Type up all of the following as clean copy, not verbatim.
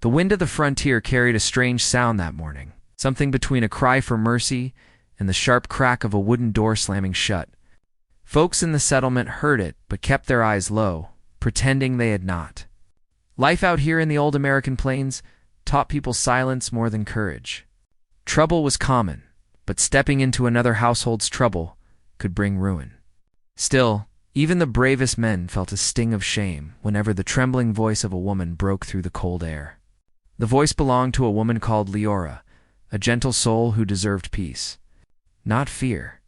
The wind of the frontier carried a strange sound that morning, something between a cry for mercy and the sharp crack of a wooden door slamming shut. Folks in the settlement heard it but kept their eyes low, pretending they had not. Life out here in the old American plains taught people silence more than courage. Trouble was common, but stepping into another household's trouble could bring ruin. Still, even the bravest men felt a sting of shame whenever the trembling voice of a woman broke through the cold air. The voice belonged to a woman called Leora, a gentle soul who deserved peace, not fear.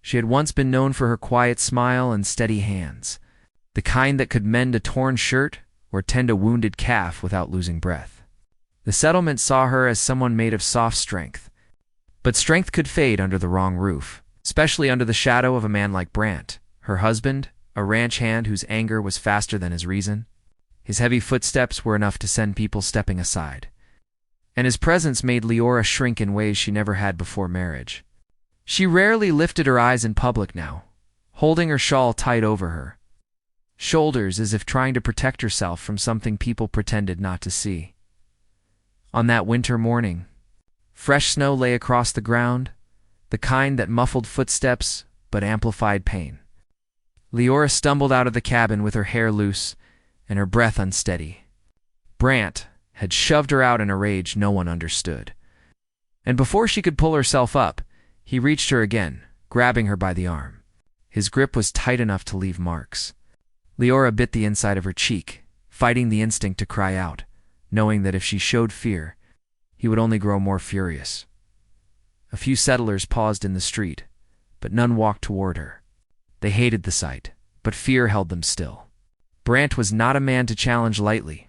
She had once been known for her quiet smile and steady hands, the kind that could mend a torn shirt or tend a wounded calf without losing breath. The settlement saw her as someone made of soft strength, but strength could fade under the wrong roof, especially under the shadow of a man like Brant, her husband, a ranch hand whose anger was faster than his reason. His heavy footsteps were enough to send people stepping aside, and his presence made Leora shrink in ways she never had before marriage. She rarely lifted her eyes in public now, holding her shawl tight over her shoulders as if trying to protect herself from something people pretended not to see. On that winter morning, fresh snow lay across the ground, the kind that muffled footsteps but amplified pain. Leora stumbled out of the cabin with her hair loose and her breath unsteady. Brant had shoved her out in a rage no one understood. And before she could pull herself up, he reached her again, grabbing her by the arm. His grip was tight enough to leave marks. Leora bit the inside of her cheek, fighting the instinct to cry out, knowing that if she showed fear, he would only grow more furious. A few settlers paused in the street, but none walked toward her. They hated the sight, but fear held them still. Brant was not a man to challenge lightly.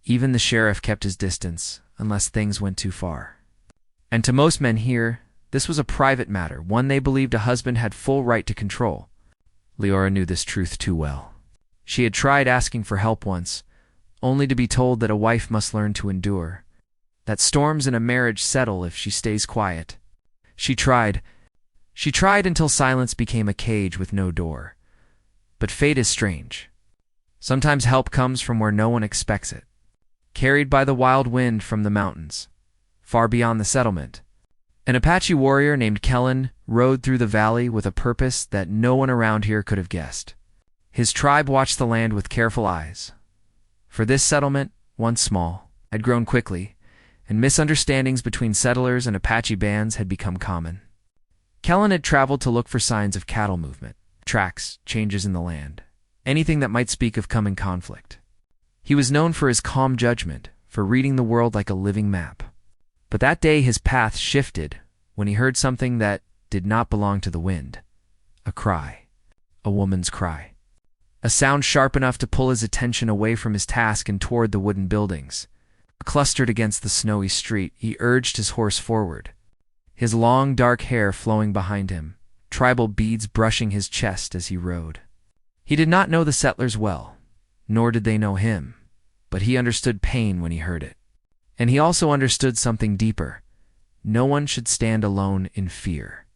Even the sheriff kept his distance, unless things went too far. And to most men here, this was a private matter, one they believed a husband had full right to control. Leora knew this truth too well. She had tried asking for help once, only to be told that a wife must learn to endure, that storms in a marriage settle if she stays quiet. She tried until silence became a cage with no door. But fate is strange. Sometimes help comes from where no one expects it, carried by the wild wind from the mountains, far beyond the settlement. An Apache warrior named Kellen rode through the valley with a purpose that no one around here could have guessed. His tribe watched the land with careful eyes, for this settlement, once small, had grown quickly, and misunderstandings between settlers and Apache bands had become common. Kellen had traveled to look for signs of cattle movement, tracks, changes in the land, anything that might speak of coming conflict. He was known for his calm judgment, for reading the world like a living map. But that day his path shifted when he heard something that did not belong to the wind. A cry. A woman's cry. A sound sharp enough to pull his attention away from his task and toward the wooden buildings. Clustered against the snowy street, he urged his horse forward, his long dark hair flowing behind him, tribal beads brushing his chest as he rode. He did not know the settlers well, nor did they know him, but he understood pain when he heard it. And he also understood something deeper. No one should stand alone in fear.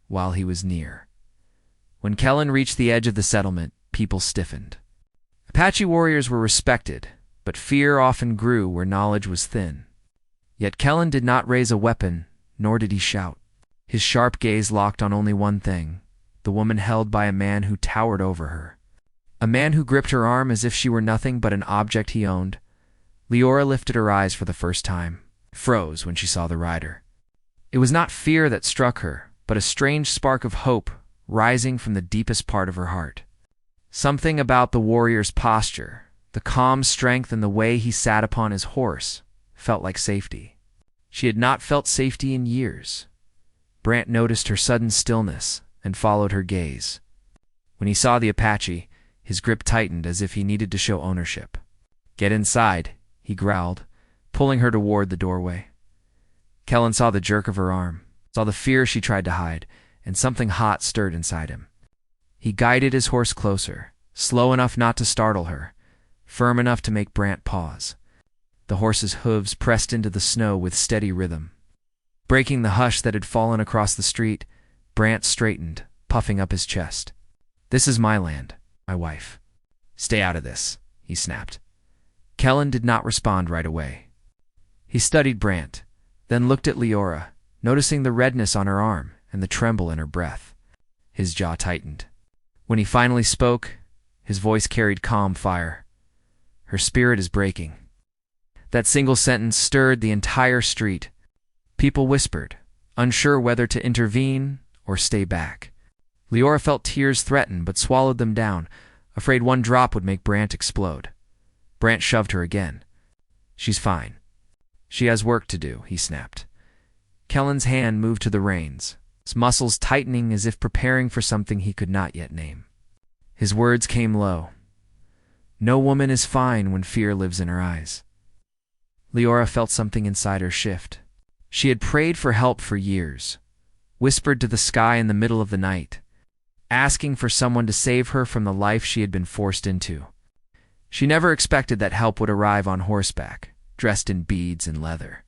While he was near. When Kellen reached the edge of the settlement, people stiffened. Apache warriors were respected, but fear often grew where knowledge was thin. Yet Kellen did not raise a weapon, nor did he shout. His sharp gaze locked on only one thing, the woman held by a man who towered over her. A man who gripped her arm as if she were nothing but an object he owned. Leora lifted her eyes for the first time, froze when she saw the rider. It was not fear that struck her, but a strange spark of hope rising from the deepest part of her heart. Something about the warrior's posture, the calm strength and the way he sat upon his horse, felt like safety. She had not felt safety in years. Brant noticed her sudden stillness and followed her gaze. When he saw the Apache, his grip tightened as if he needed to show ownership. "Get inside," he growled, pulling her toward the doorway. Kellen saw the jerk of her arm, saw the fear she tried to hide, and something hot stirred inside him. He guided his horse closer, slow enough not to startle her, firm enough to make Brant pause. The horse's hooves pressed into the snow with steady rhythm. Breaking the hush that had fallen across the street, Brant straightened, puffing up his chest. "This is my land, my wife. Stay out of this," he snapped. Kellen did not respond right away. He studied Brant, then looked at Leora, noticing the redness on her arm and the tremble in her breath. His jaw tightened. When he finally spoke, his voice carried calm fire. "Her spirit is breaking." That single sentence stirred the entire street. People whispered, unsure whether to intervene or stay back. Leora felt tears threaten but swallowed them down, afraid one drop would make Brant explode. Brant shoved her again. "She's fine. She has work to do," he snapped. Kellen's hand moved to the reins, his muscles tightening as if preparing for something he could not yet name. His words came low. "No woman is fine when fear lives in her eyes." Leora felt something inside her shift. She had prayed for help for years, whispered to the sky in the middle of the night, asking for someone to save her from the life she had been forced into. She never expected that help would arrive on horseback, dressed in beads and leather.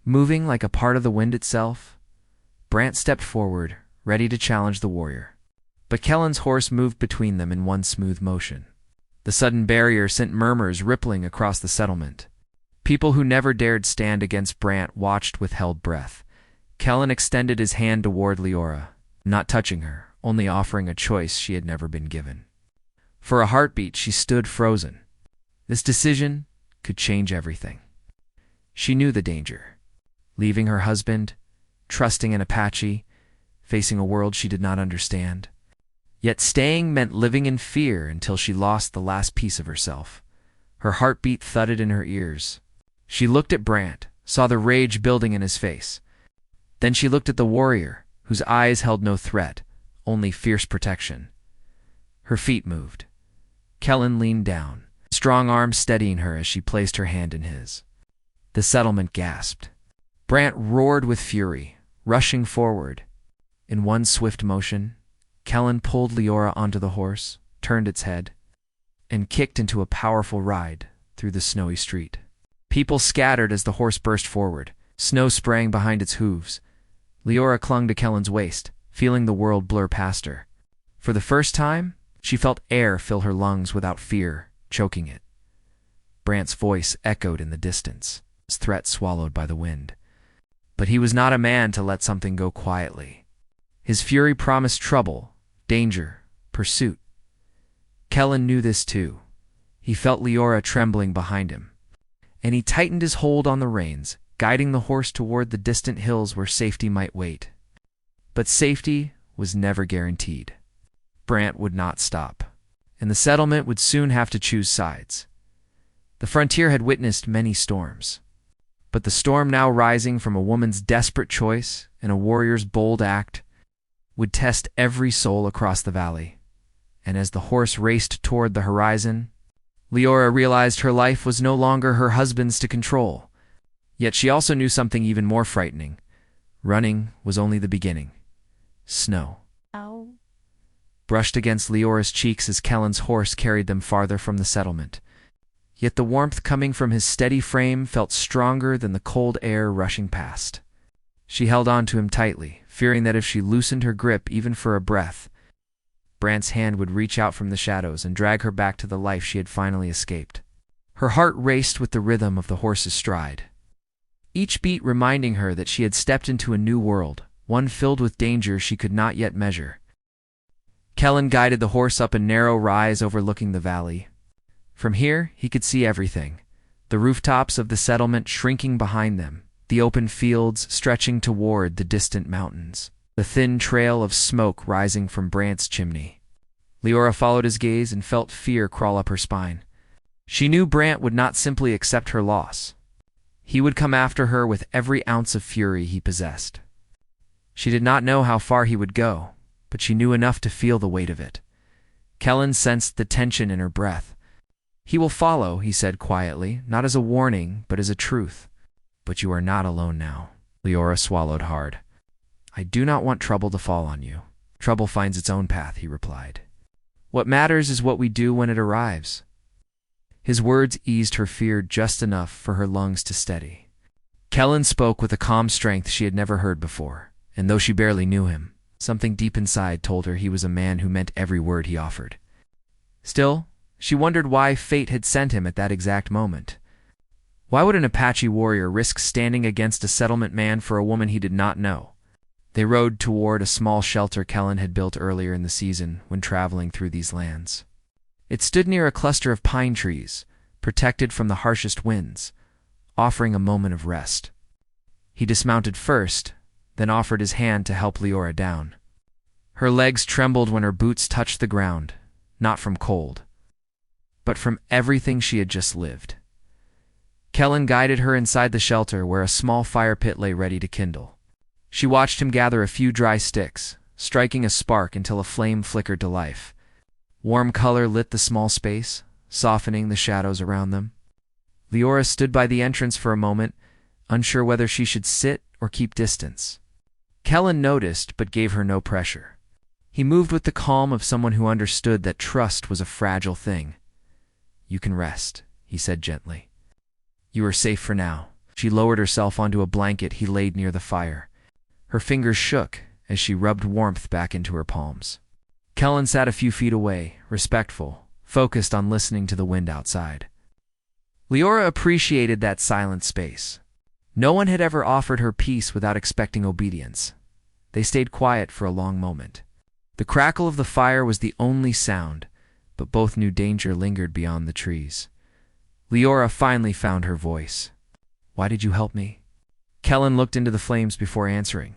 Moving like a part of the wind itself, Brant stepped forward, ready to challenge the warrior. But Kellen's horse moved between them in one smooth motion. The sudden barrier sent murmurs rippling across the settlement. People who never dared stand against Brant watched with held breath. Kellen extended his hand toward Leora, not touching her, only offering a choice she had never been given. For a heartbeat, she stood frozen. This decision could change everything. She knew the danger. Leaving her husband, trusting an Apache, facing a world she did not understand. Yet staying meant living in fear until she lost the last piece of herself. Her heartbeat thudded in her ears. She looked at Brant, saw the rage building in his face. Then she looked at the warrior, whose eyes held no threat, only fierce protection. Her feet moved. Kellen leaned down, strong arms steadying her as she placed her hand in his. The settlement gasped. Brant roared with fury, rushing forward. In one swift motion, Kellen pulled Leora onto the horse, turned its head, and kicked into a powerful ride through the snowy street. People scattered as the horse burst forward, snow spraying behind its hooves. Leora clung to Kellen's waist, feeling the world blur past her. For the first time, she felt air fill her lungs without fear, choking it. Brant's voice echoed in the distance, his threat swallowed by the wind. But he was not a man to let something go quietly. His fury promised trouble, danger, pursuit. Kellen knew this too. He felt Leora trembling behind him, and he tightened his hold on the reins, guiding the horse toward the distant hills where safety might wait. But safety was never guaranteed. Brant would not stop, and the settlement would soon have to choose sides. The frontier had witnessed many storms, but the storm now rising from a woman's desperate choice and a warrior's bold act would test every soul across the valley. And as the horse raced toward the horizon, Leora realized her life was no longer her husband's to control. Yet she also knew something even more frightening. Running was only the beginning. Snow brushed against Leora's cheeks as Kellen's horse carried them farther from the settlement. Yet the warmth coming from his steady frame felt stronger than the cold air rushing past. She held on to him tightly, fearing that if she loosened her grip even for a breath, Brant's hand would reach out from the shadows and drag her back to the life she had finally escaped. Her heart raced with the rhythm of the horse's stride, each beat reminding her that she had stepped into a new world, one filled with danger she could not yet measure. Kellen guided the horse up a narrow rise overlooking the valley. From here, he could see everything, the rooftops of the settlement shrinking behind them, the open fields stretching toward the distant mountains, the thin trail of smoke rising from Brant's chimney. Leora followed his gaze and felt fear crawl up her spine. She knew Brant would not simply accept her loss. He would come after her with every ounce of fury he possessed. She did not know how far he would go, but she knew enough to feel the weight of it. Kellen sensed the tension in her breath. "He will follow," he said quietly, not as a warning, but as a truth. "But you are not alone now." Leora swallowed hard. "I do not want trouble to fall on you." "Trouble finds its own path," he replied. "What matters is what we do when it arrives." His words eased her fear just enough for her lungs to steady. Kellen spoke with a calm strength she had never heard before, and though she barely knew him, something deep inside told her he was a man who meant every word he offered. Still, She wondered why fate had sent him at that exact moment. Why would an Apache warrior risk standing against a settlement man for a woman he did not know? They rode toward a small shelter Kellen had built earlier in the season when traveling through these lands. It stood near a cluster of pine trees, protected from the harshest winds, offering a moment of rest. He dismounted first, then offered his hand to help Leora down. Her legs trembled when her boots touched the ground, not from cold, but from everything she had just lived. Kellen guided her inside the shelter where a small fire pit lay ready to kindle. She watched him gather a few dry sticks, striking a spark until a flame flickered to life. Warm color lit the small space, softening the shadows around them. Leora stood by the entrance for a moment, unsure whether she should sit or keep distance. Kellen noticed but gave her no pressure. He moved with the calm of someone who understood that trust was a fragile thing. "You can rest," he said gently. "You are safe for now." She lowered herself onto a blanket he laid near the fire. Her fingers shook as she rubbed warmth back into her palms. Kellen sat a few feet away, respectful, focused on listening to the wind outside. Leora appreciated that silent space. No one had ever offered her peace without expecting obedience. They stayed quiet for a long moment. The crackle of the fire was the only sound, but both knew danger lingered beyond the trees. Leora finally found her voice. "Why did you help me?" Kellen looked into the flames before answering.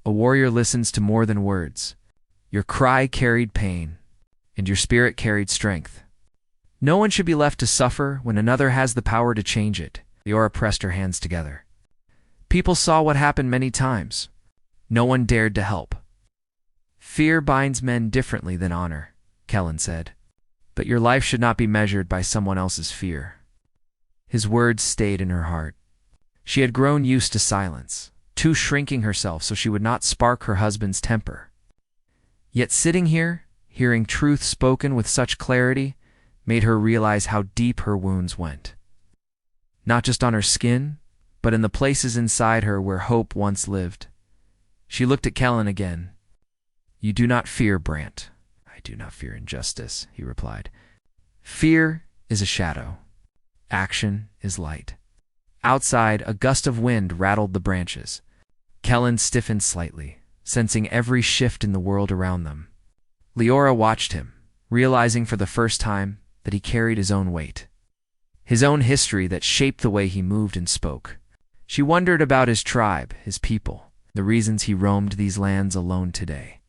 "A warrior listens to more than words. Your cry carried pain, and your spirit carried strength. No one should be left to suffer when another has the power to change it." Leora pressed her hands together. "People saw what happened many times. No one dared to help." "Fear binds men differently than honor," Kellen said. "But your life should not be measured by someone else's fear." His words stayed in her heart. She had grown used to silence, too shrinking herself so she would not spark her husband's temper. Yet sitting here, hearing truth spoken with such clarity, made her realize how deep her wounds went. Not just on her skin, but in the places inside her where hope once lived. She looked at Kellen again. "You do not fear, Brant." "I do not fear injustice," he replied. "Fear is a shadow. Action is light." Outside, a gust of wind rattled the branches. Kellen stiffened slightly, sensing every shift in the world around them. Leora watched him, realizing for the first time that he carried his own weight. His own history that shaped the way he moved and spoke. She wondered about his tribe, his people, the reasons he roamed these lands alone today.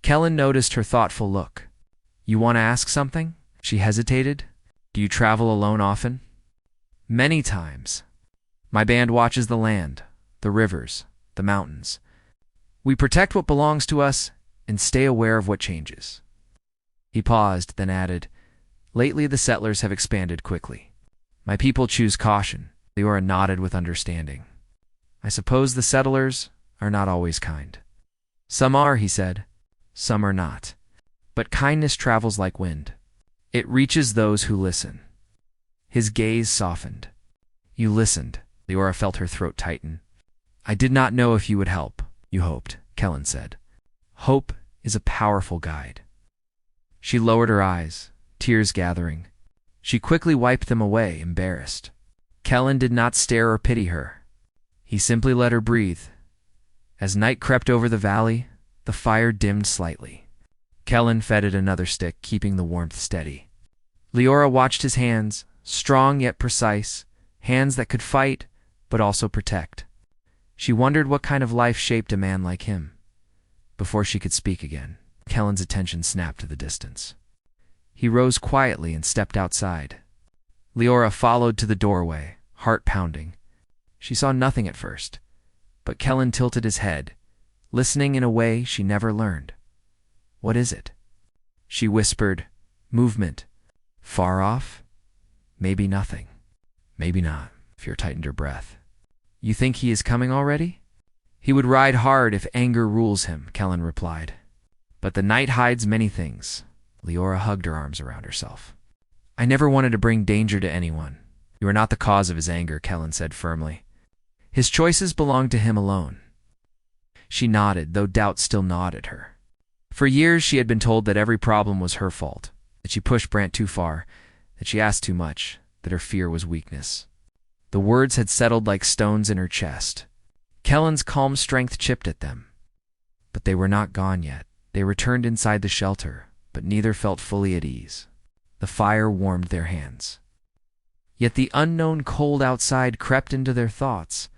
Kellen noticed her thoughtful look. "You want to ask something?" She hesitated. "Do you travel alone often?" "Many times. My band watches the land, the rivers, the mountains. We protect what belongs to us and stay aware of what changes." He paused, then added, "Lately the settlers have expanded quickly. My people choose caution." Leora nodded with understanding. "I suppose the settlers are not always kind." "Some are," he said. "Some are not. But kindness travels like wind. It reaches those who listen." His gaze softened. "You listened." Leora felt her throat tighten. "I did not know if you would help." "You hoped," Kellen said. "Hope is a powerful guide." She lowered her eyes, tears gathering. She quickly wiped them away, embarrassed. Kellen did not stare or pity her. He simply let her breathe. As night crept over the valley, the fire dimmed slightly. Kellen fetted another stick, keeping the warmth steady. Leora watched his hands, strong yet precise, hands that could fight but also protect. She wondered what kind of life shaped a man like him. Before she could speak again, Kellen's attention snapped to the distance. He rose quietly and stepped outside. Leora followed to the doorway, heart pounding. She saw nothing at first, but Kellen tilted his head, listening in a way she never learned. "What is it?" She whispered, "Movement. Far off? Maybe nothing. Maybe not." Fear tightened her breath. "You think he is coming already?" "He would ride hard if anger rules him," Kellen replied. "But the night hides many things." Leora hugged her arms around herself. "I never wanted to bring danger to anyone." "You are not the cause of his anger," Kellen said firmly. "His choices belong to him alone." She nodded, though doubt still gnawed at her. For years she had been told that every problem was her fault. that she pushed Brant too far, that she asked too much, that her fear was weakness. The words had settled like stones in her chest. Kellen's calm strength chipped at them. But they were not gone yet. They returned inside the shelter, but neither felt fully at ease. The fire warmed their hands. Yet the unknown cold outside crept into their thoughts.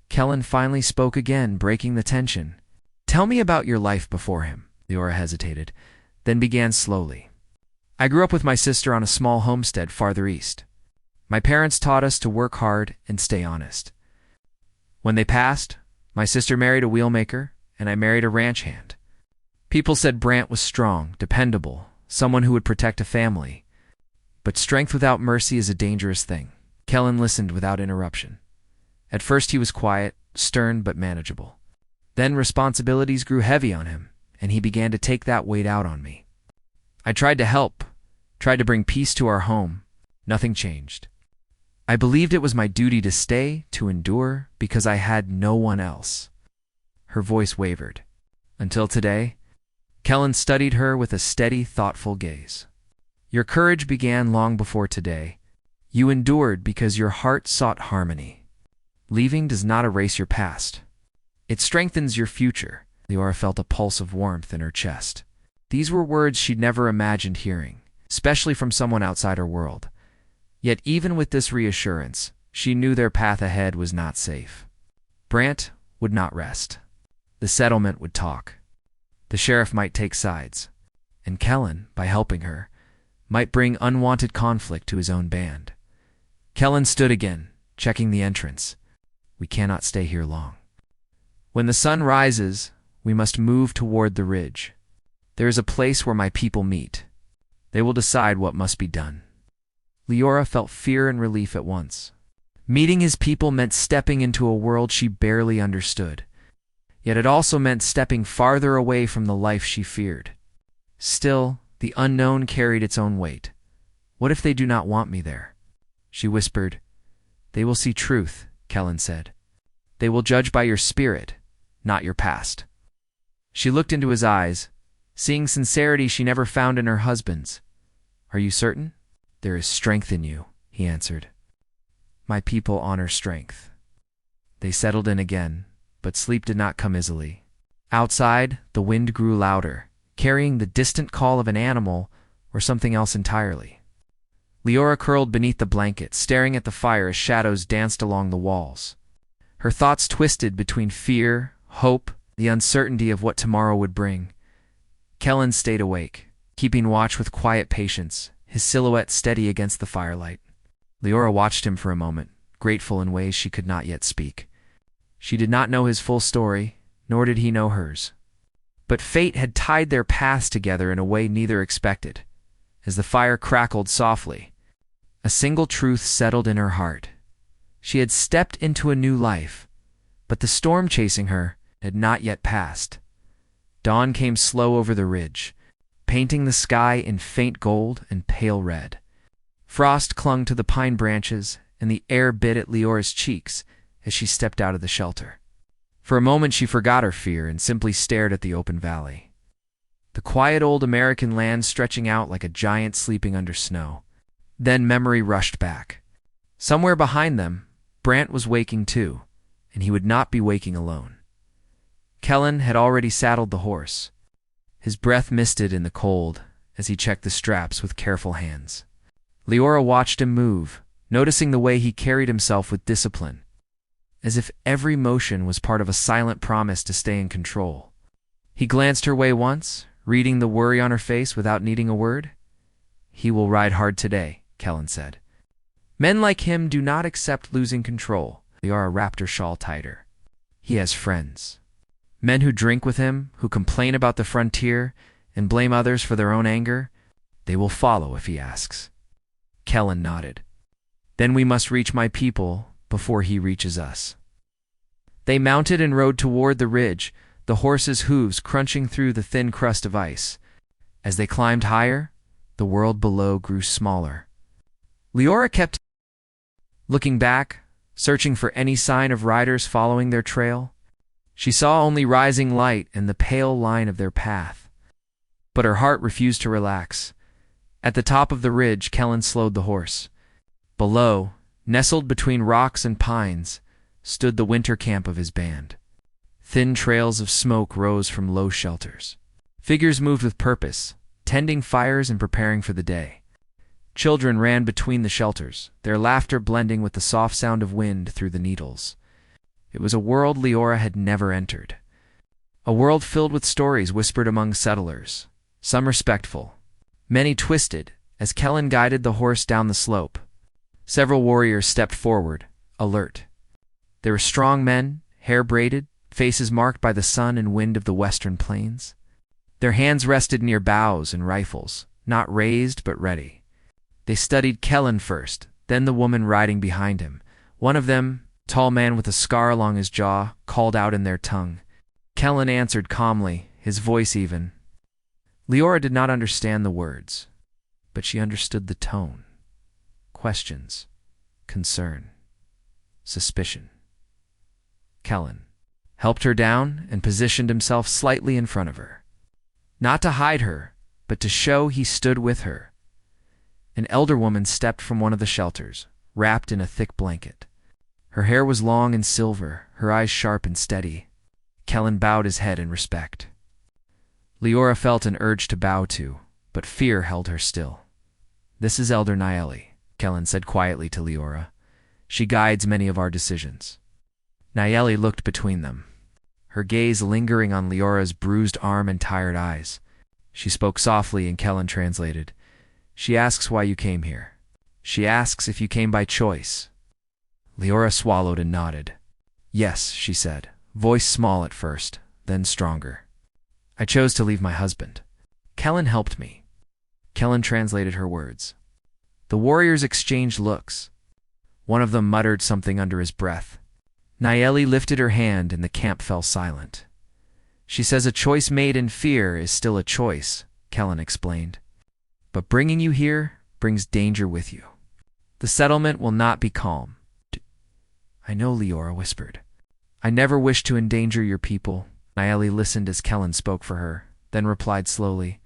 Kellen finally spoke again, breaking the tension. "Tell me about your life before him." Leora hesitated, then began slowly. "I grew up with my sister on a small homestead farther east. My parents taught us to work hard and stay honest. When they passed, my sister married a wheelmaker, and I married a ranch hand. People said Brant was strong, dependable, someone who would protect a family. But strength without mercy is a dangerous thing." Kellen listened without interruption. At first he was quiet, stern but manageable. Then responsibilities grew heavy on him, and he began to take that weight out on me. I tried to help, tried to bring peace to our home. Nothing changed. I believed it was my duty to stay, to endure, because I had no one else. Her voice wavered. Until today, Kellen studied her with a steady, thoughtful gaze. "Your courage began long before today. You endured because your heart sought harmony. Leaving does not erase your past. It strengthens your future." Leora felt a pulse of warmth in her chest. These were words she'd never imagined hearing, especially from someone outside her world. Yet even with this reassurance, she knew their path ahead was not safe. Brant would not rest. The settlement would talk. The sheriff might take sides. And Kellen, by helping her, might bring unwanted conflict to his own band. Kellen stood again, checking the entrance. "We cannot stay here long. When the sun rises, we must move toward the ridge. There is a place where my people meet. They will decide what must be done." Leora felt fear and relief at once. Meeting his people meant stepping into a world she barely understood. Yet it also meant stepping farther away from the life she feared. Still, the unknown carried its own weight. "What if they do not want me there?" She whispered. "They will see truth," Kellen said. "They will judge by your spirit, not your past." She looked into his eyes, seeing sincerity she never found in her husband's. "Are you certain?" "There is strength in you," he answered. "My people honor strength." They settled in again, but sleep did not come easily. Outside, the wind grew louder, carrying the distant call of an animal or something else entirely. Leora curled beneath the blanket, staring at the fire as shadows danced along the walls. Her thoughts twisted between fear, hope, the uncertainty of what tomorrow would bring. Kellen stayed awake, keeping watch with quiet patience, his silhouette steady against the firelight. Leora watched him for a moment, grateful in ways she could not yet speak. She did not know his full story, nor did he know hers. But fate had tied their paths together in a way neither expected. As the fire crackled softly, a single truth settled in her heart. She had stepped into a new life, but the storm chasing her had not yet passed. Dawn came slow over the ridge, painting the sky in faint gold and pale red. Frost clung to the pine branches, and the air bit at Leora's cheeks as she stepped out of the shelter. For a moment she forgot her fear and simply stared at the open valley. The quiet old American land stretching out like a giant sleeping under snow. Then memory rushed back. Somewhere behind them, Brant was waking too, and he would not be waking alone. Kellen had already saddled the horse. His breath misted in the cold as he checked the straps with careful hands. Leora watched him move, noticing the way he carried himself with discipline, as if every motion was part of a silent promise to stay in control. He glanced her way once, reading the worry on her face without needing a word. "He will ride hard today," Kellen said. "Men like him do not accept losing control." Leora wrapped her shawl tighter. "He has friends. Men who drink with him, who complain about the frontier, and blame others for their own anger. They will follow if he asks." Kellen nodded. "Then we must reach my people before he reaches us." They mounted and rode toward the ridge, the horses' hooves crunching through the thin crust of ice. As they climbed higher, the world below grew smaller. Leora kept looking back, searching for any sign of riders following their trail. She saw only rising light and the pale line of their path. But her heart refused to relax. At the top of the ridge, Kellen slowed the horse. Below, nestled between rocks and pines, stood the winter camp of his band. Thin trails of smoke rose from low shelters. Figures moved with purpose, tending fires and preparing for the day. Children ran between the shelters, their laughter blending with the soft sound of wind through the needles. It was a world Leora had never entered. A world filled with stories whispered among settlers, some respectful, many twisted, as Kellen guided the horse down the slope. Several warriors stepped forward, alert. They were strong men, hair braided, faces marked by the sun and wind of the western plains. Their hands rested near bows and rifles, not raised but ready. They studied Kellen first, then the woman riding behind him. One of them, tall man with a scar along his jaw, called out in their tongue. Kellen answered calmly, his voice even. Leora did not understand the words, but she understood the tone. Questions, concern, suspicion. Kellen helped her down and positioned himself slightly in front of her. Not to hide her, but to show he stood with her. An elder woman stepped from one of the shelters, wrapped in a thick blanket. Her hair was long and silver, her eyes sharp and steady. Kellen bowed his head in respect. Leora felt an urge to bow too, but fear held her still. "This is Elder Nayeli," Kellen said quietly to Leora. "She guides many of our decisions." Nayeli looked between them, her gaze lingering on Leora's bruised arm and tired eyes. She spoke softly and Kellen translated. "She asks why you came here. She asks if you came by choice." Leora swallowed and nodded. "Yes," she said, voice small at first, then stronger. "I chose to leave my husband. Kellen helped me." Kellen translated her words. The warriors exchanged looks. One of them muttered something under his breath. Nayeli lifted her hand and the camp fell silent. "She says a choice made in fear is still a choice," Kellen explained. "But bringing you here brings danger with you. The settlement will not be calm." "I know," Leora whispered. "I never wish to endanger your people." Nayeli listened as Kellen spoke for her, then replied slowly.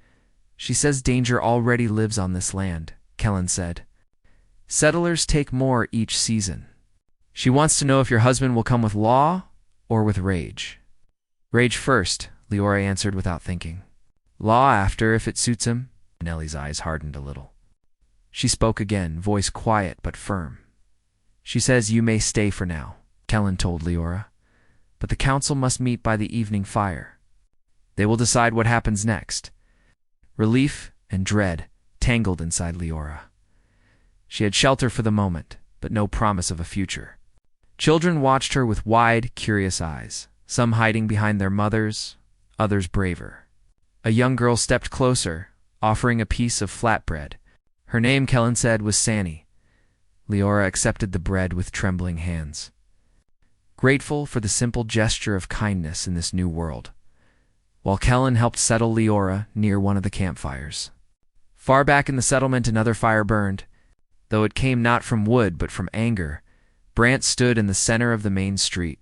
"She says danger already lives on this land," Kellen said. "Settlers take more each season. She wants to know if your husband will come with law or with rage." "Rage first," Leora answered without thinking. "Law after, if it suits him." Nellie's eyes hardened a little. She spoke again, voice quiet but firm. "She says you may stay for now," Kellen told Leora. "But the council must meet by the evening fire. They will decide what happens next." Relief and dread tangled inside Leora. She had shelter for the moment, but no promise of a future. Children watched her with wide, curious eyes, some hiding behind their mothers, others braver. A young girl stepped closer, offering a piece of flatbread. Her name, Kellen said, was Sani. Leora accepted the bread with trembling hands, grateful for the simple gesture of kindness in this new world, while Kellen helped settle Leora near one of the campfires. Far back in the settlement another fire burned. Though it came not from wood but from anger, Brant stood in the center of the main street,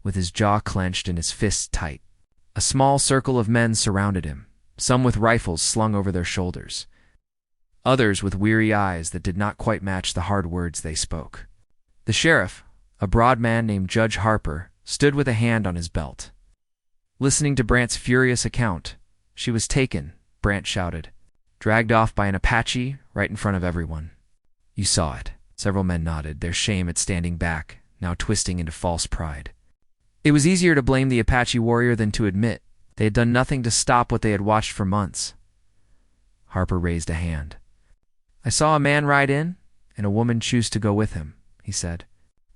with his jaw clenched and his fists tight. A small circle of men surrounded him, some with rifles slung over their shoulders, others with weary eyes that did not quite match the hard words they spoke. The sheriff, a broad man named Judge Harper, stood with a hand on his belt. Listening to Brant's furious account, "She was taken," Brant shouted, "dragged off by an Apache right in front of everyone." "You saw it." Several men nodded, their shame at standing back, now twisting into false pride. It was easier to blame the Apache warrior than to admit they had done nothing to stop what they had watched for months. Harper raised a hand. "I saw a man ride in, and a woman choose to go with him," he said.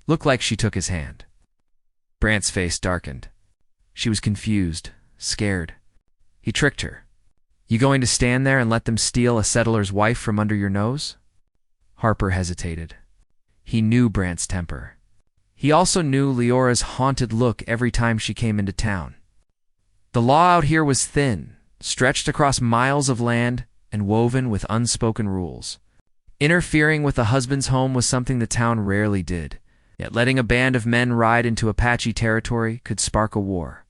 "Looked like she took his hand." Brant's face darkened. She was confused, scared. He tricked her. "You going to stand there and let them steal a settler's wife from under your nose?" Harper hesitated. He knew Brant's temper. He also knew Leora's haunted look every time she came into town. The law out here was thin, stretched across miles of land, and woven with unspoken rules. Interfering with a husband's home was something the town rarely did, yet letting a band of men ride into Apache territory could spark a war.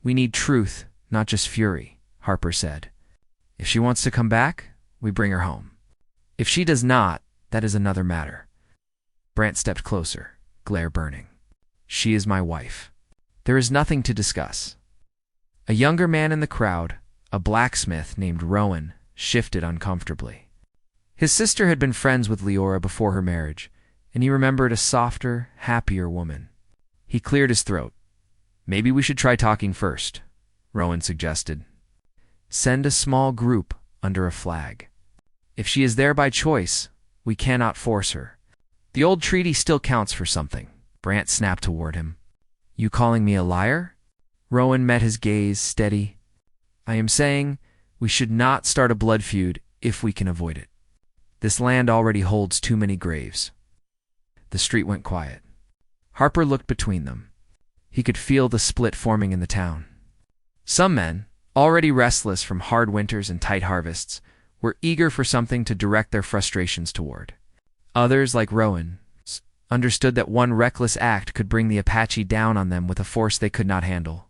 "We need truth, not just fury," Harper said. "If she wants to come back, we bring her home. If she does not, that is another matter. Brant stepped closer, glare burning. She is my wife. There is nothing to discuss. A younger man in the crowd, a blacksmith named Rowan, shifted uncomfortably. His sister had been friends with Leora before her marriage, and he remembered a softer, happier woman. He cleared his throat. Maybe we should try talking first, Rowan suggested. Send a small group under a flag. If she is there by choice, we cannot force her. The old treaty still counts for something. Brant snapped toward him. You calling me a liar? Rowan met his gaze steady. I am saying we should not start a blood feud if we can avoid it. This land already holds too many graves. The street went quiet. Harper looked between them. He could feel the split forming in the town. Some men, already restless from hard winters and tight harvests, were eager for something to direct their frustrations toward. Others, like Rowan, understood that one reckless act could bring the Apache down on them with a force they could not handle.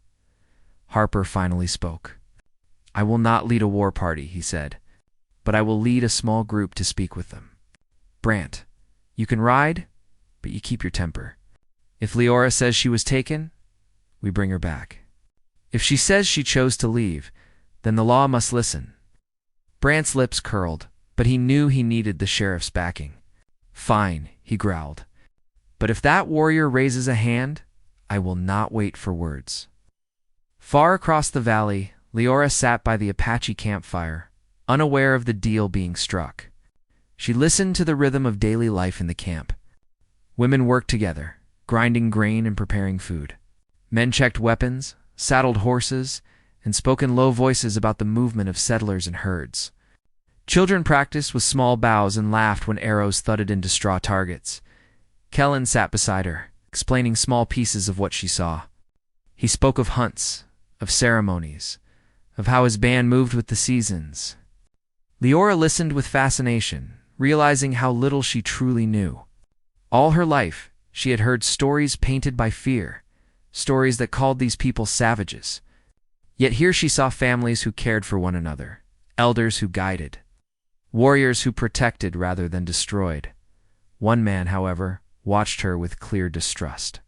Harper finally spoke. I will not lead a war party, he said, but I will lead a small group to speak with them. Brant, you can ride, but you keep your temper. If Leora says she was taken, we bring her back. If she says she chose to leave, then the law must listen. Brant's lips curled, but he knew he needed the sheriff's backing. Fine, he growled. But if that warrior raises a hand, I will not wait for words. Far across the valley, Leora sat by the Apache campfire, unaware of the deal being struck. She listened to the rhythm of daily life in the camp. Women worked together, grinding grain and preparing food. Men checked weapons, saddled horses, and spoke in low voices about the movement of settlers and herds. Children practiced with small bows and laughed when arrows thudded into straw targets. Kellen sat beside her, explaining small pieces of what she saw. He spoke of hunts, of ceremonies, of how his band moved with the seasons. Leora listened with fascination, realizing how little she truly knew. All her life, she had heard stories painted by fear, stories that called these people savages. Yet here she saw families who cared for one another, elders who guided, warriors who protected rather than destroyed. One man, however, watched her with clear distrust.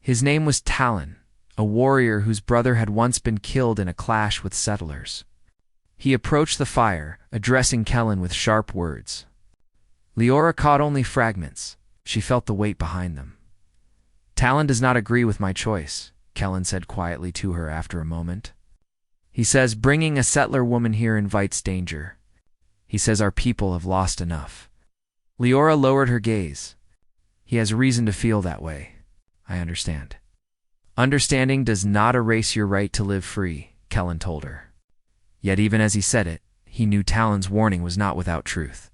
His name was Talon, a warrior whose brother had once been killed in a clash with settlers. He approached the fire, addressing Kellen with sharp words. Leora caught only fragments. She felt the weight behind them. Talon does not agree with my choice, Kellen said quietly to her after a moment. He says bringing a settler woman here invites danger. He says our people have lost enough. Leora lowered her gaze. He has reason to feel that way. I understand. Understanding does not erase your right to live free, Kellen told her. Yet even as he said it, he knew Talon's warning was not without truth.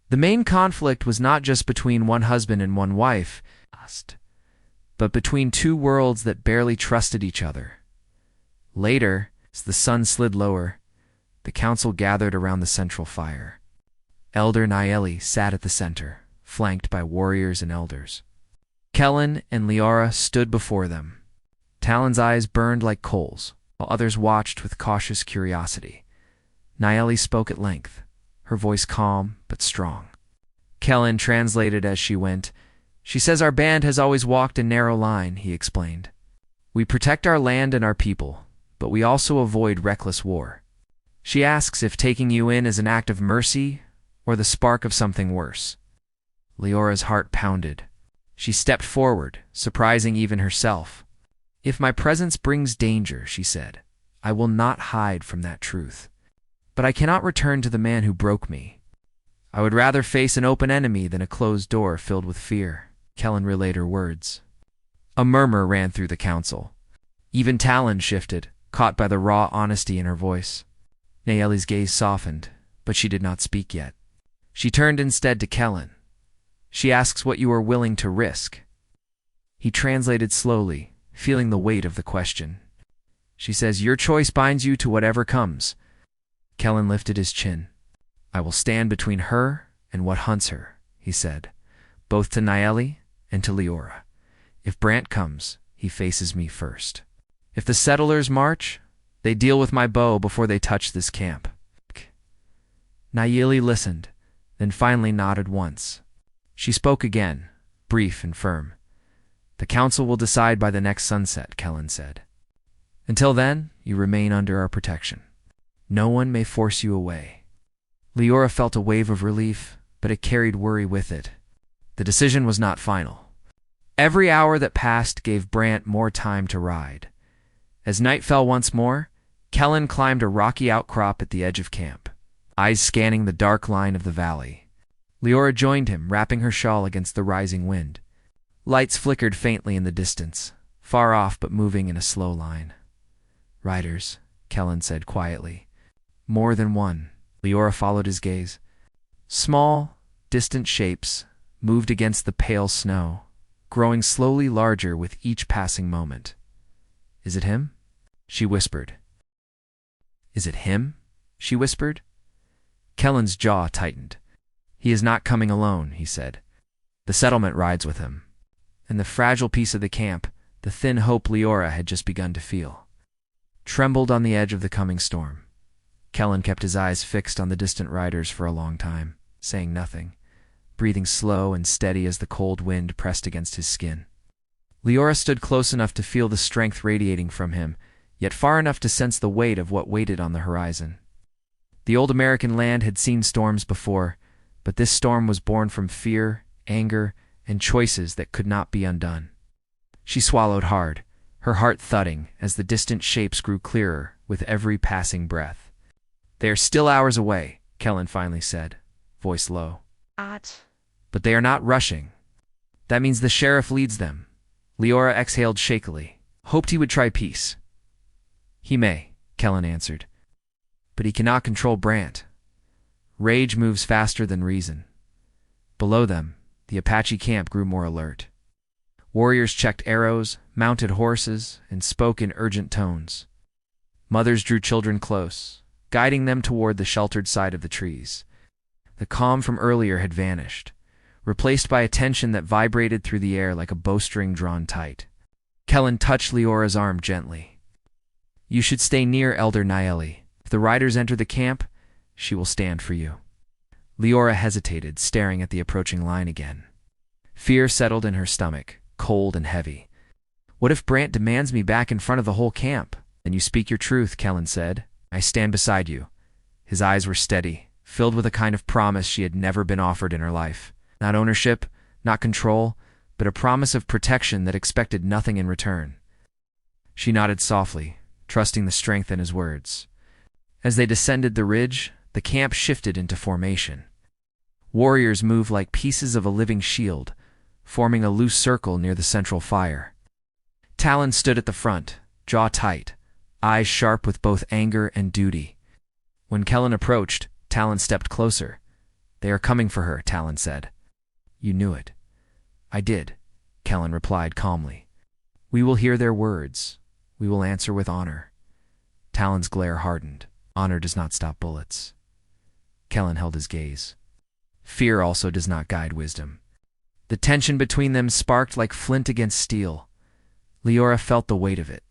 The main conflict was not just between one husband and one wife, but between two worlds that barely trusted each other. Later, as the sun slid lower, the council gathered around the central fire. Elder Nayeli sat at the center, flanked by warriors and elders. Kellen and Leora stood before them. Talon's eyes burned like coals, while others watched with cautious curiosity. Nayeli spoke at length, her voice calm but strong. Kellen translated as she went. She says our band has always walked a narrow line, he explained. We protect our land and our people, but we also avoid reckless war. She asks if taking you in is an act of mercy or the spark of something worse. Leora's heart pounded. She stepped forward, surprising even herself. If my presence brings danger, she said, I will not hide from that truth. But I cannot return to the man who broke me. I would rather face an open enemy than a closed door filled with fear, Kellen relayed her words. A murmur ran through the council. Even Talon shifted, caught by the raw honesty in her voice. Nayeli's gaze softened, but she did not speak yet. She turned instead to Kellen. She asks what you are willing to risk. He translated slowly, feeling the weight of the question. She says, your choice binds you to whatever comes. Kellen lifted his chin. I will stand between her and what hunts her, he said, both to Nayeli and to Leora. If Brant comes, he faces me first. If the settlers march, they deal with my bow before they touch this camp. Nayeli listened, then finally nodded once. She spoke again, brief and firm. "The council will decide by the next sunset," Kellen said. "Until then, you remain under our protection. No one may force you away." Leora felt a wave of relief, but it carried worry with it. The decision was not final. Every hour that passed gave Brant more time to ride. As night fell once more, Kellen climbed a rocky outcrop at the edge of camp, eyes scanning the dark line of the valley. Leora joined him, wrapping her shawl against the rising wind. Lights flickered faintly in the distance, far off but moving in a slow line. "Riders," Kellen said quietly. "More than one." Leora followed his gaze. Small, distant shapes moved against the pale snow, growing slowly larger with each passing moment. "Is it him?" she whispered. "Is it him?" she whispered. Kellen's jaw tightened. "He is not coming alone," he said. "The settlement rides with him." And the fragile piece of the camp, the thin hope Leora had just begun to feel, trembled on the edge of the coming storm. Kellen kept his eyes fixed on the distant riders for a long time, saying nothing, breathing slow and steady as the cold wind pressed against his skin. Leora stood close enough to feel the strength radiating from him, yet far enough to sense the weight of what waited on the horizon. The old American land had seen storms before, but this storm was born from fear, anger, and choices that could not be undone. She swallowed hard, her heart thudding as the distant shapes grew clearer with every passing breath. "They are still hours away," Kellen finally said, voice low. "But they are not rushing. That means the sheriff leads them." Leora exhaled shakily, hoped he would try peace. "He may," Kellen answered. "But he cannot control Brant. Rage moves faster than reason." Below them, the Apache camp grew more alert. Warriors checked arrows, mounted horses, and spoke in urgent tones. Mothers drew children close, guiding them toward the sheltered side of the trees. The calm from earlier had vanished, replaced by a tension that vibrated through the air like a bowstring drawn tight. Kellen touched Leora's arm gently. "You should stay near Elder Nayeli. If the riders enter the camp, she will stand for you." Leora hesitated, staring at the approaching line again. Fear settled in her stomach, cold and heavy. "What if Brant demands me back in front of the whole camp?" "Then you speak your truth," Kellen said. "I stand beside you." His eyes were steady, filled with a kind of promise she had never been offered in her life. Not ownership, not control, but a promise of protection that expected nothing in return. She nodded softly, trusting the strength in his words. As they descended the ridge, the camp shifted into formation. Warriors moved like pieces of a living shield, forming a loose circle near the central fire. Talon stood at the front, jaw tight, eyes sharp with both anger and duty. When Kellen approached, Talon stepped closer. "They are coming for her," Talon said. "You knew it." "I did," Kellen replied calmly. "We will hear their words. We will answer with honor." Talon's glare hardened. Honor does not stop bullets. Kellen held his gaze. Fear also does not guide wisdom. The tension between them sparked like flint against steel. Leora felt the weight of it.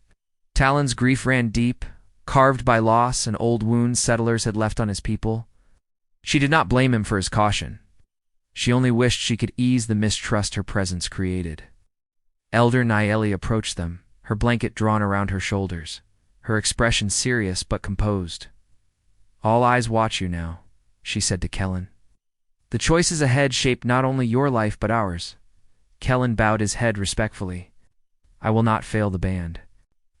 Talon's grief ran deep, carved by loss and old wounds settlers had left on his people. She did not blame him for his caution. She only wished she could ease the mistrust her presence created. Elder Nayeli approached them, her blanket drawn around her shoulders, her expression serious but composed. "All eyes watch you now," she said to Kellen. "The choices ahead shape not only your life but ours." Kellen bowed his head respectfully. "I will not fail the band."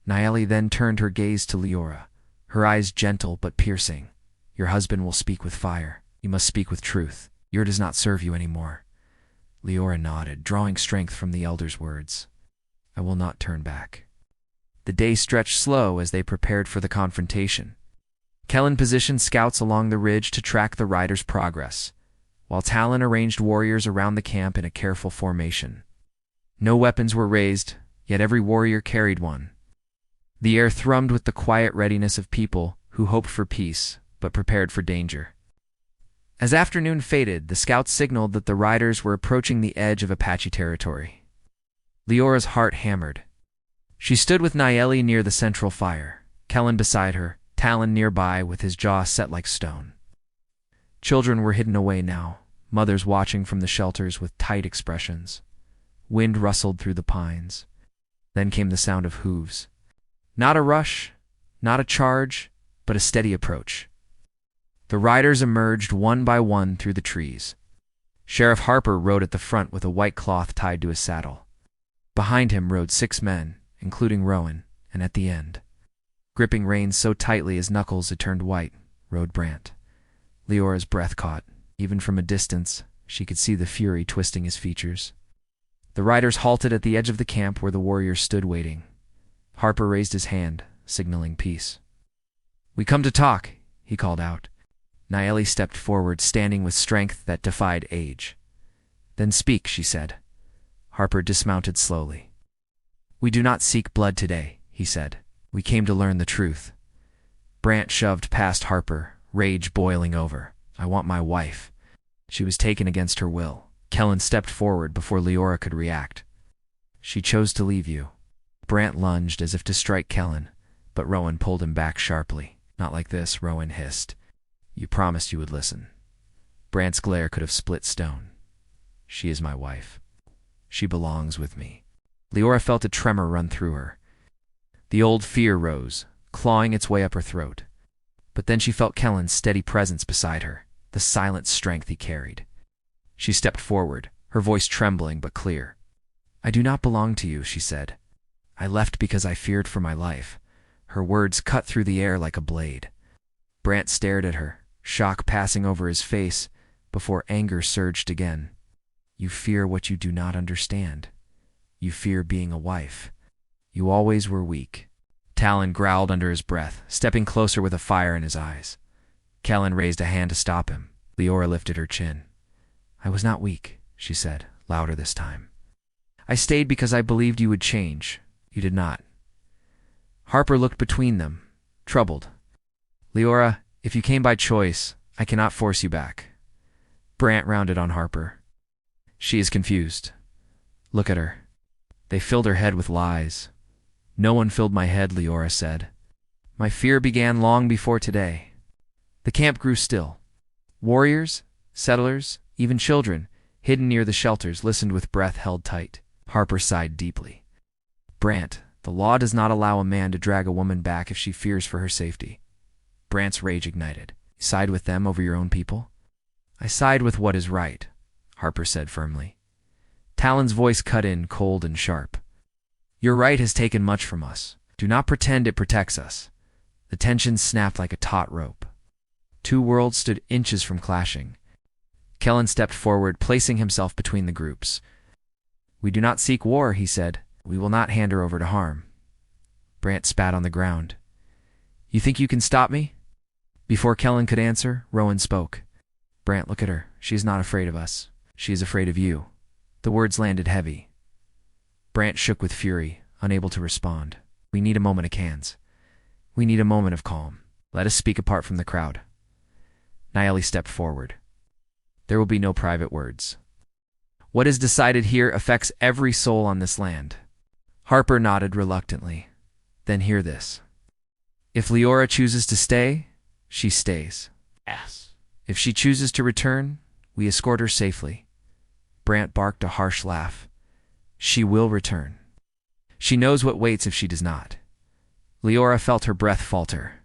Nayeli then turned her gaze to Leora, her eyes gentle but piercing. "Your husband will speak with fire. You must speak with truth. Yours does not serve you anymore." Leora nodded, drawing strength from the elder's words. "I will not turn back." The day stretched slow as they prepared for the confrontation. Kellen positioned scouts along the ridge to track the riders' progress, while Talon arranged warriors around the camp in a careful formation. No weapons were raised, yet every warrior carried one. The air thrummed with the quiet readiness of people who hoped for peace, but prepared for danger. As afternoon faded, the scouts signaled that the riders were approaching the edge of Apache territory. Leora's heart hammered. She stood with Nayeli near the central fire, Kellen beside her, Talon nearby with his jaw set like stone. Children were hidden away now, mothers watching from the shelters with tight expressions. Wind rustled through the pines. Then came the sound of hooves. Not a rush, not a charge, but a steady approach. The riders emerged one by one through the trees. Sheriff Harper rode at the front with a white cloth tied to his saddle. Behind him rode 6 men, including Rowan, and at the end, gripping reins so tightly his knuckles had turned white, rode Brant. Leora's breath caught. Even from a distance, she could see the fury twisting his features. The riders halted at the edge of the camp where the warriors stood waiting. Harper raised his hand, signaling peace. "We come to talk," he called out. Nayeli stepped forward, standing with strength that defied age. "Then speak," she said. Harper dismounted slowly. "We do not seek blood today," he said. "We came to learn the truth." Brant shoved past Harper, rage boiling over. "I want my wife." She was taken against her will. Kellen stepped forward before Leora could react. "She chose to leave you." Brant lunged as if to strike Kellen, but Rowan pulled him back sharply. "Not like this," Rowan hissed. "You promised you would listen." Brant's glare could have split stone. "She is my wife. She belongs with me." Leora felt a tremor run through her. The old fear rose, clawing its way up her throat. But then she felt Kellen's steady presence beside her, the silent strength he carried. She stepped forward, her voice trembling but clear. "I do not belong to you," she said. "I left because I feared for my life." Her words cut through the air like a blade. Brant stared at her, shock passing over his face, before anger surged again. "You fear what you do not understand. You fear being a wife. You always were weak." Talon growled under his breath, stepping closer with a fire in his eyes. Kellen raised a hand to stop him. Leora lifted her chin. "I was not weak," she said, louder this time. "I stayed because I believed you would change. You did not." Harper looked between them, troubled. "Leora, if you came by choice, I cannot force you back." Brant rounded on Harper. "She is confused. Look at her. They filled her head with lies." "No one filled my head," Leora said. "My fear began long before today." The camp grew still. Warriors, settlers, even children, hidden near the shelters, listened with breath held tight. Harper sighed deeply. "Brant, the law does not allow a man to drag a woman back if she fears for her safety." Brant's rage ignited. "You side with them over your own people?" "I side with what is right," Harper said firmly. Talon's voice cut in, cold and sharp. "Your right has taken much from us. Do not pretend it protects us." The tension snapped like a taut rope. 2 worlds stood inches from clashing. Kellen stepped forward, placing himself between the groups. "We do not seek war," he said. "We will not hand her over to harm." Brant spat on the ground. "You think you can stop me?" Before Kellen could answer, Rowan spoke. "Brant, look at her. She is not afraid of us. She is afraid of you." The words landed heavy. Brant shook with fury, unable to respond. "We need a moment of cans. We need a moment of calm. Let us speak apart from the crowd." Nayeli stepped forward. "There will be no private words. What is decided here affects every soul on this land." Harper nodded reluctantly. "Then hear this. If Leora chooses to stay, she stays. Yes. If she chooses to return, we escort her safely." Brant barked a harsh laugh. "She will return. She knows what waits if she does not." Leora felt her breath falter.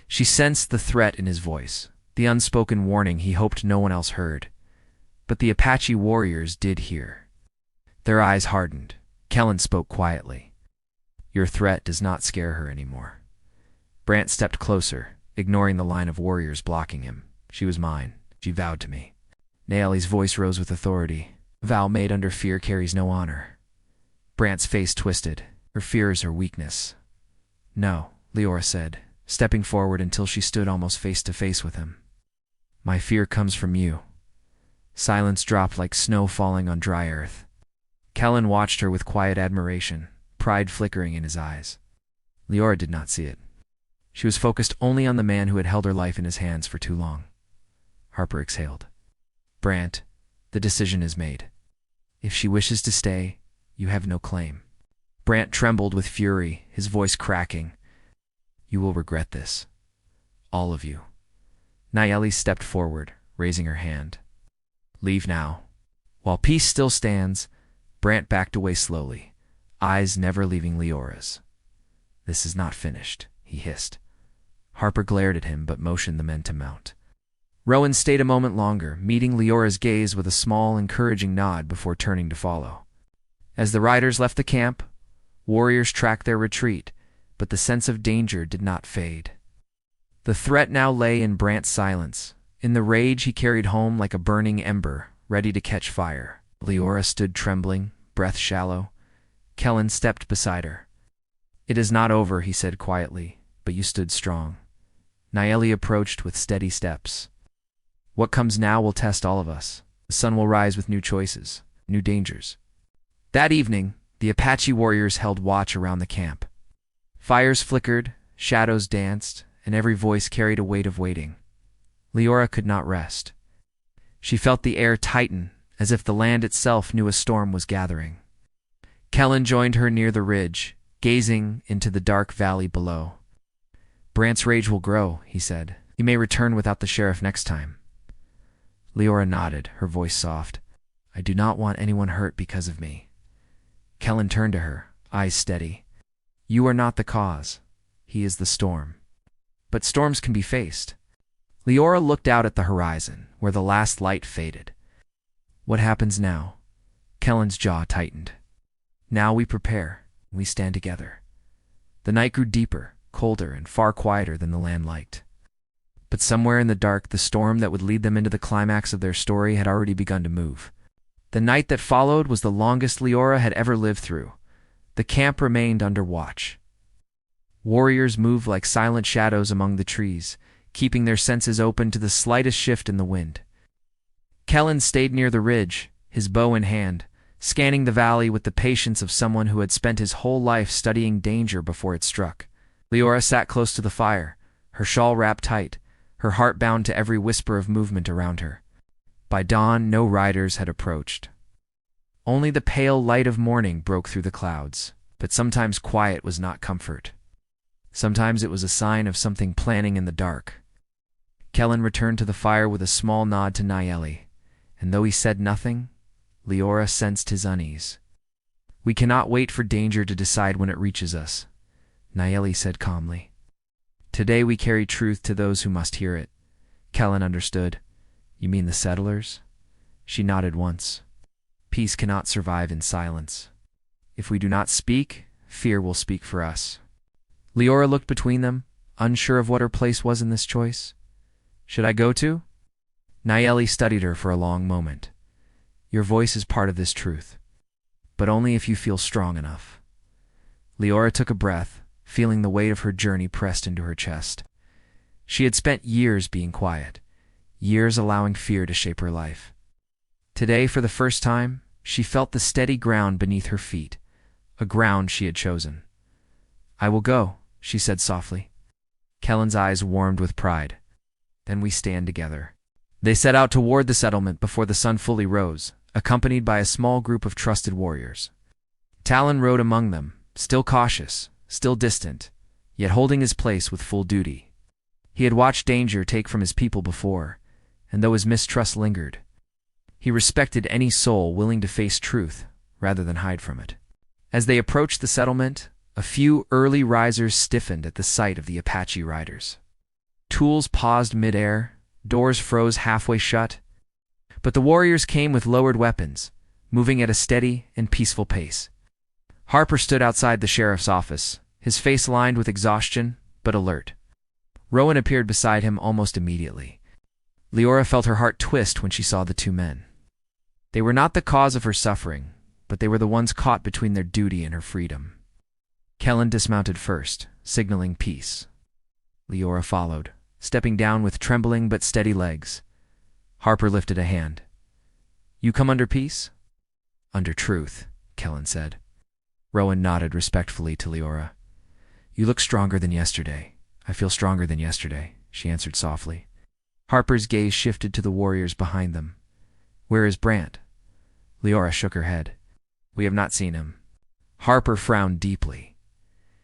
She sensed the threat in his voice, the unspoken warning he hoped no one else heard. But the Apache warriors did hear. Their eyes hardened. Kellen spoke quietly. "Your threat does not scare her anymore." Brant stepped closer, ignoring the line of warriors blocking him. "She was mine. She vowed to me." Nayeli's voice rose with authority. "A vow made under fear carries no honor." Brant's face twisted. "Her fear is her weakness." "No," Leora said, stepping forward until she stood almost face to face with him. "My fear comes from you." Silence dropped like snow falling on dry earth. Kellen watched her with quiet admiration, pride flickering in his eyes. Leora did not see it. She was focused only on the man who had held her life in his hands for too long. Harper exhaled. "Brant, the decision is made. If she wishes to stay, you have no claim." Brant trembled with fury, his voice cracking. "You will regret this. All of you." Nayeli stepped forward, raising her hand. Leave now. While Peace still stands, Brant backed away slowly, eyes never leaving Leora's. This is not finished, he hissed. Harper glared at him but motioned the men to mount. Rowan stayed a moment longer, meeting Leora's gaze with a small, encouraging nod before turning to follow. As the riders left the camp, warriors tracked their retreat, but the sense of danger did not fade. The threat now lay in Brant's silence, in the rage he carried home like a burning ember, ready to catch fire. Leora stood trembling, breath shallow. Kellen stepped beside her. It is not over, he said quietly, but you stood strong. Nayeli approached with steady steps. What comes now will test all of us. The sun will rise with new choices, new dangers. That evening, the Apache warriors held watch around the camp. Fires flickered, shadows danced, and every voice carried a weight of waiting. Leora could not rest. She felt the air tighten, as if the land itself knew a storm was gathering. Kellen joined her near the ridge, gazing into the dark valley below. Brant's rage will grow, he said. He may return without the sheriff next time. Leora nodded, her voice soft. I do not want anyone hurt because of me. Kellen turned to her, eyes steady. You are not the cause. He is the storm. But storms can be faced. Leora looked out at the horizon, where the last light faded. What happens now? Kellen's jaw tightened. Now we prepare. We stand together. The night grew deeper, colder, and far quieter than the land liked. But somewhere in the dark, the storm that would lead them into the climax of their story had already begun to move. The night that followed was the longest Leora had ever lived through. The camp remained under watch. Warriors moved like silent shadows among the trees, keeping their senses open to the slightest shift in the wind. Kellen stayed near the ridge, his bow in hand, scanning the valley with the patience of someone who had spent his whole life studying danger before it struck. Leora sat close to the fire, her shawl wrapped tight, her heart bound to every whisper of movement around her. By dawn, no riders had approached. Only the pale light of morning broke through the clouds, but sometimes quiet was not comfort. Sometimes it was a sign of something planning in the dark. Kellen returned to the fire with a small nod to Nayeli, and though he said nothing, Leora sensed his unease. We cannot wait for danger to decide when it reaches us, Nayeli said calmly. Today we carry truth to those who must hear it. Kellen understood. You mean the settlers? She nodded once. Peace cannot survive in silence. If we do not speak, fear will speak for us. Leora looked between them, unsure of what her place was in this choice. Should I go too? Nayeli studied her for a long moment. Your voice is part of this truth, but only if you feel strong enough. Leora took a breath, feeling the weight of her journey pressed into her chest. She had spent years being quiet, years allowing fear to shape her life. Today, for the first time, she felt the steady ground beneath her feet, a ground she had chosen. I will go, she said softly. Kellen's eyes warmed with pride. Then we stand together. They set out toward the settlement before the sun fully rose, accompanied by a small group of trusted warriors. Talon rode among them, still cautious, still distant, yet holding his place with full duty. He had watched danger take from his people before, and though his mistrust lingered, he respected any soul willing to face truth rather than hide from it. As they approached the settlement, a few early risers stiffened at the sight of the Apache riders. Tools paused mid-air, doors froze halfway shut, but the warriors came with lowered weapons, moving at a steady and peaceful pace. Harper stood outside the sheriff's office, his face lined with exhaustion, but alert. Rowan appeared beside him almost immediately. Leora felt her heart twist when she saw the two men. They were not the cause of her suffering, but they were the ones caught between their duty and her freedom. Kellen dismounted first, signaling peace. Leora followed, stepping down with trembling but steady legs. Harper lifted a hand. You come under peace? Under truth, Kellen said. Rowan nodded respectfully to Leora. You look stronger than yesterday. I feel stronger than yesterday, she answered softly. Harper's gaze shifted to the warriors behind them. Where is Brant? Leora shook her head. We have not seen him. Harper frowned deeply.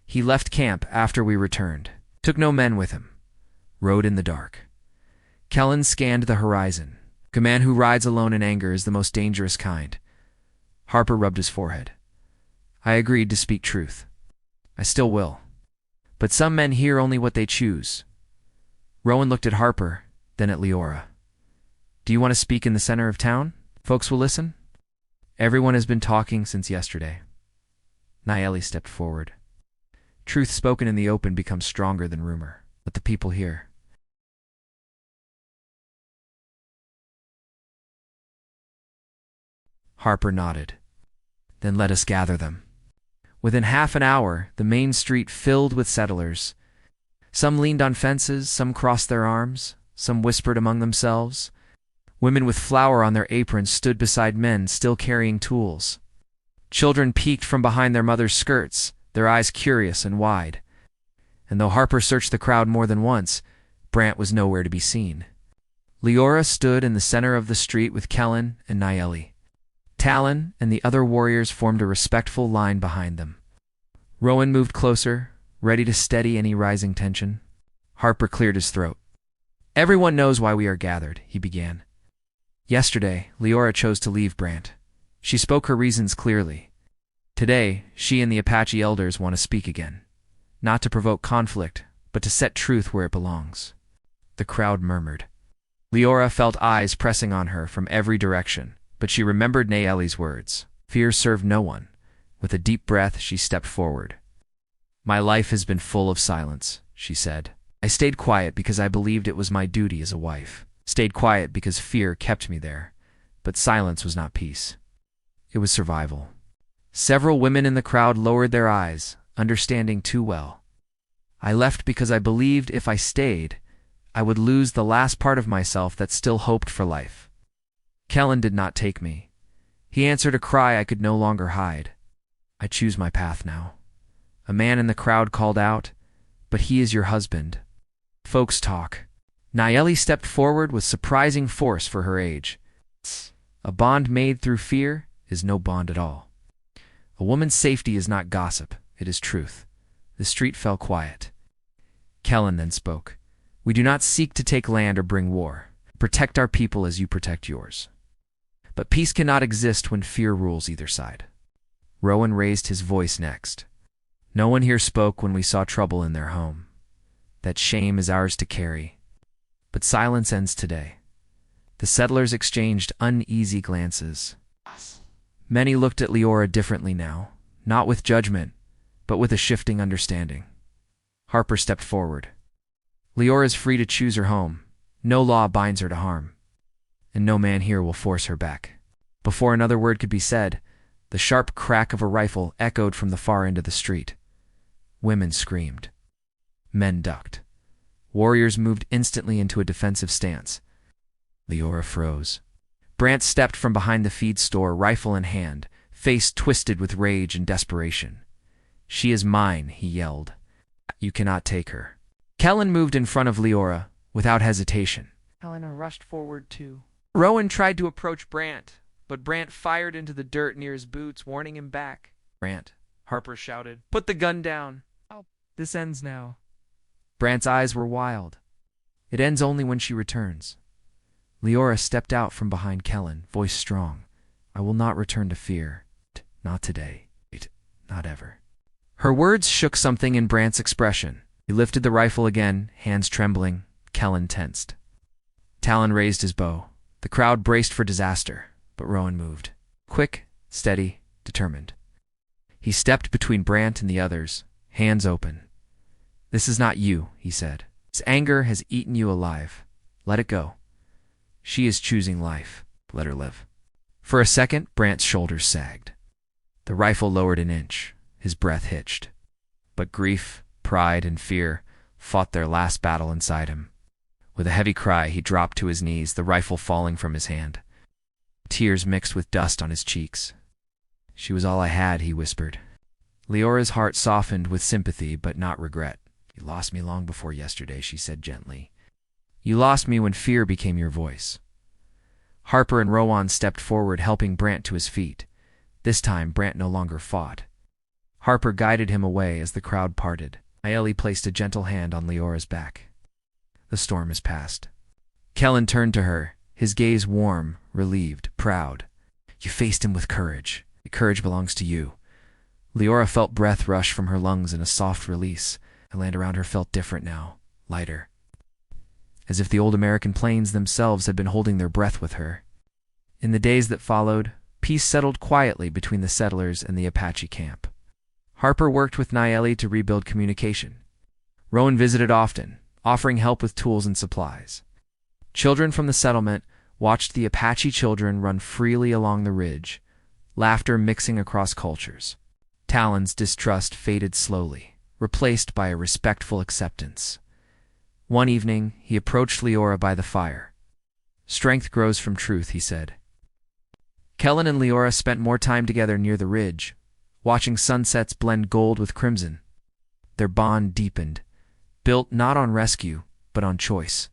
He left camp after we returned. Took no men with him. Rode in the dark. Kellen scanned the horizon. A man who rides alone in anger is the most dangerous kind. Harper rubbed his forehead. I agreed to speak truth. I still will. But some men hear only what they choose. Rowan looked at Harper, then at Leora. Do you want to speak in the center of town? Folks will listen? Everyone has been talking since yesterday. Nayeli stepped forward. Truth spoken in the open becomes stronger than rumor. Let the people hear. Harper nodded. Then let us gather them. Within half an hour, the main street filled with settlers. Some leaned on fences, some crossed their arms, some whispered among themselves. Women with flour on their aprons stood beside men still carrying tools. Children peeked from behind their mothers' skirts, their eyes curious and wide. And though Harper searched the crowd more than once, Brant was nowhere to be seen. Leora stood in the center of the street with Kellen and Nayeli. Talon and the other warriors formed a respectful line behind them. Rowan moved closer, ready to steady any rising tension. Harper cleared his throat. Everyone knows why we are gathered, he began. Yesterday, Leora chose to leave Brant. She spoke her reasons clearly. Today, she and the Apache elders want to speak again. Not to provoke conflict, but to set truth where it belongs. The crowd murmured. Leora felt eyes pressing on her from every direction. But she remembered Nayeli's words. Fear served no one. With a deep breath, she stepped forward. My life has been full of silence, she said. I stayed quiet because I believed it was my duty as a wife. Stayed quiet because fear kept me there. But silence was not peace. It was survival. Several women in the crowd lowered their eyes, understanding too well. I left because I believed if I stayed, I would lose the last part of myself that still hoped for life. Kellen did not take me. He answered a cry I could no longer hide. I choose my path now. A man in the crowd called out, but he is your husband. Folks talk. Nayeli stepped forward with surprising force for her age. A bond made through fear is no bond at all. A woman's safety is not gossip, it is truth. The street fell quiet. Kellen then spoke. We do not seek to take land or bring war. Protect our people as you protect yours. But peace cannot exist when fear rules either side. Rowan raised his voice next. No one here spoke when we saw trouble in their home. That shame is ours to carry. But silence ends today. The settlers exchanged uneasy glances. Many looked at Leora differently now, not with judgment, but with a shifting understanding. Harper stepped forward. Leora is free to choose her home. No law binds her to harm. And no man here will force her back. Before another word could be said, the sharp crack of a rifle echoed from the far end of the street. Women screamed. Men ducked. Warriors moved instantly into a defensive stance. Leora froze. Brant stepped from behind the feed store, rifle in hand, face twisted with rage and desperation. She is mine, he yelled. You cannot take her. Kellen moved in front of Leora, without hesitation. Helena rushed forward too. Rowan tried to approach Brant, but Brant fired into the dirt near his boots, warning him back. Brant, Harper shouted, put the gun down. Oh, this ends now. Brant's eyes were wild. It ends only when she returns. Leora stepped out from behind Kellen, voice strong. I will not return to fear. Not today. Not ever. Her words shook something in Brant's expression. He lifted the rifle again, hands trembling. Kellen tensed. Talon raised his bow. The crowd braced for disaster, but Rowan moved. Quick, steady, determined. He stepped between Brant and the others, hands open. This is not you, he said. This anger has eaten you alive. Let it go. She is choosing life. Let her live. For a second, Brant's shoulders sagged. The rifle lowered an inch. His breath hitched. But grief, pride, and fear fought their last battle inside him. With a heavy cry, he dropped to his knees, the rifle falling from his hand. Tears mixed with dust on his cheeks. She was all I had, he whispered. Leora's heart softened with sympathy, but not regret. You lost me long before yesterday, she said gently. You lost me when fear became your voice. Harper and Rowan stepped forward, helping Brant to his feet. This time, Brant no longer fought. Harper guided him away as the crowd parted. Nayeli placed a gentle hand on Leora's back. The storm is past. Kellen turned to her, his gaze warm, relieved, proud. You faced him with courage. Courage belongs to you. Leora felt breath rush from her lungs in a soft release. The land around her felt different now, lighter. As if the old American plains themselves had been holding their breath with her. In the days that followed, peace settled quietly between the settlers and the Apache camp. Harper worked with Nayeli to rebuild communication. Rowan visited often, offering help with tools and supplies. Children from the settlement watched the Apache children run freely along the ridge, laughter mixing across cultures. Talon's distrust faded slowly, replaced by a respectful acceptance. One evening, he approached Leora by the fire. Strength grows from truth, he said. Kellen and Leora spent more time together near the ridge, watching sunsets blend gold with crimson. Their bond deepened, built not on rescue, but on choice.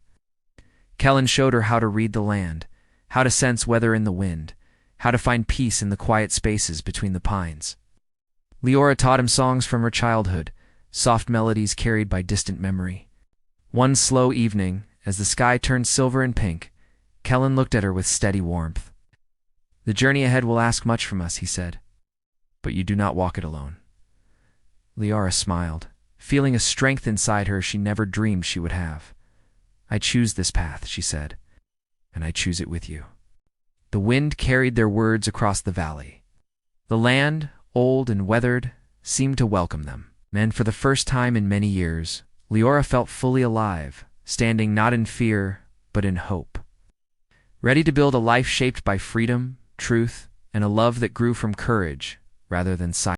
Kellen showed her how to read the land, how to sense weather in the wind, how to find peace in the quiet spaces between the pines. Leora taught him songs from her childhood, soft melodies carried by distant memory. One slow evening, as the sky turned silver and pink, Kellen looked at her with steady warmth. The journey ahead will ask much from us, he said, but you do not walk it alone. Leora smiled, feeling a strength inside her she never dreamed she would have. I choose this path, she said, and I choose it with you. The wind carried their words across the valley. The land, old and weathered, seemed to welcome them. And for the first time in many years, Leora felt fully alive, standing not in fear, but in hope. Ready to build a life shaped by freedom, truth, and a love that grew from courage rather than silence.